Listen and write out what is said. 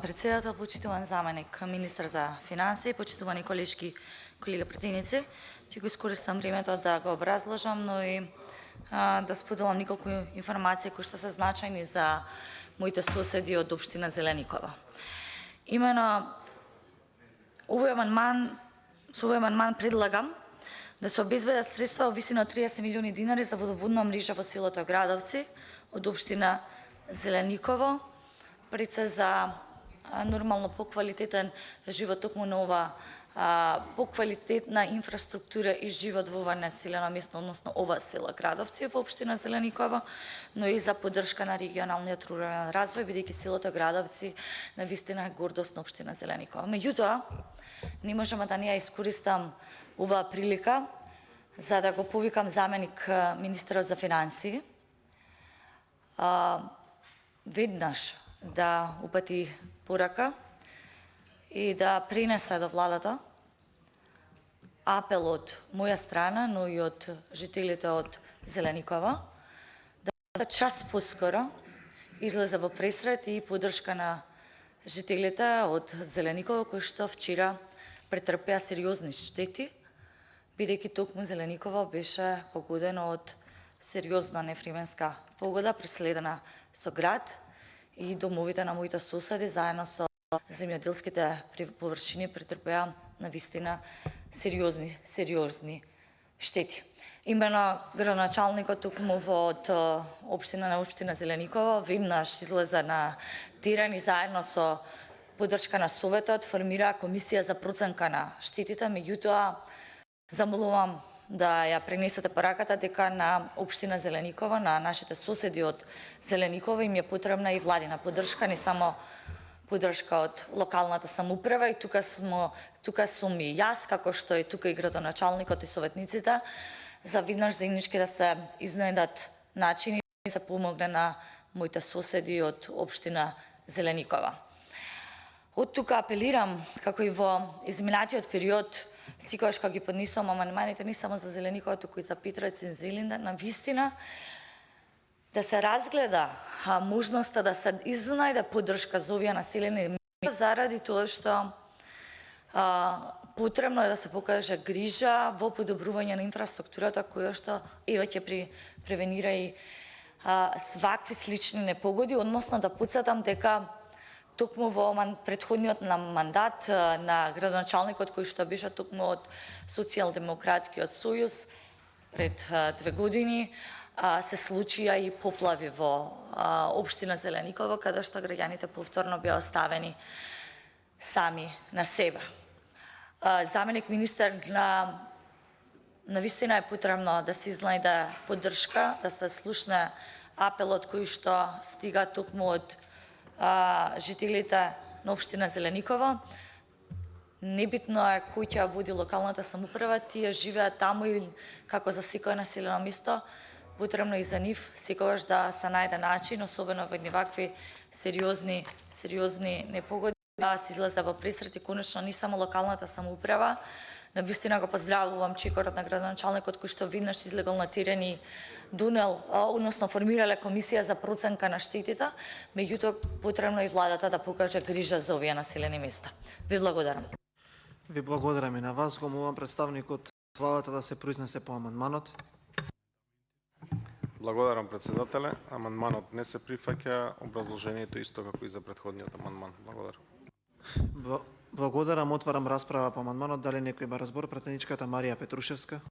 председател, почитуван заменик министар за финансии, почитувани колеги пратеници. Ќе го искористам времето да го образложам, но и да споделам неколку информации кои што се значајни за моите соседи од општина Зеленикова. Имено со овој амандман предлагам да се обезбедат средства во висина од 30 милиони динари за водоводна мрежа во селото Градовци од општина Зелениково, пред се за нормално поквалитетен живот токму на ова поквалитетна инфраструктура и живот во ова населено место, односно ова село Градовци во општина Зеленикова, но и за поддршка на регионалниот рурален развој, бидејќи селото Градовци навистина е гордост на општина Зеленикова. Меѓутоа, не можам да не ја искористам оваа прилика за да го повикам заменик министерот за финансии веднаш да упати порака и да пренесе до владата апел од моја страна, но и од жителите од Зеленикова, да час поскоро излезе во пресрет и поддршка на жителите од Зеленикова, кои што вчера претрпеа сериозни штети, бидејќи токму Зеленикова беше погодено од сериозна невременска погода, преследена со град и домовите на моите соседи заедно со земјоделските површини претрпеа навистина сериозни штети. Имено градоначалникот токму од општина Зеленикова веднаш излезе на терен и заедно со поддршка на Советот формира комисија за проценка на штетите, меѓутоа замолувам да ја пренесете пораката дека на општина Зеленикова, на нашите соседи од Зеленикова им е потребна и владина поддршка, не само поддршка од локалната самоуправа, и тука сум и јас, како што и тука и градоначалникот и советниците, за веднаш заеднички да се изнајдат начини да се помогне на моите соседи од општина Зеленикова. Од тука апелирам, како и во изминатиот период, секогаш кога ги поднесувам амандманите не само за Зеленикова, туку и за Петровец и Зелиндар, навистина да се разгледа можноста да се изнајде поддршка за овие населени места, заради тоа што потребно е да се покаже грижа во подобрување на инфраструктурата, која што ќе превенира и свакви слични непогоди, односно да потсетам дека токму во претходниот мандат на градоначалникот, кој што беше токму од Социјалдемократскиот сојуз пред 2 години, се случија и поплави во општина Зеленикова, каде што граѓаните повторно беа оставени сами на себе. Заменик министер навистина е потребно да се изнајде поддршка, да се слушне апелот кој што стига токму од жителите на општина Зеленикова. Небитно е кој ќе води локалната самоуправа, тие живеат таму и како за секое населено место, потребно и за нив секогаш да се најде начин, особено во вакви сериозни непогоди, да се излезе во пресрет и конечно не само локалната самоуправа. Навистина го поздравувам чекорот на градоначалникот кој што веднаш излегол на терен и односно формирале комисија за проценка на штетите, меѓутоа потребно и владата да покаже грижа за овие населени места. Ви благодарам. Ви благодарам и на вас. Го молам представникот владата да се произнесе по амандманот. Благодарам, председателе. Амандманот не се прифаќа, образложението исто како и за претходниот амандман. Благодарам. Благодарам, отварам расправа по амандманот. Дали некој има разбор? Пратеничката Марија Петрушевска.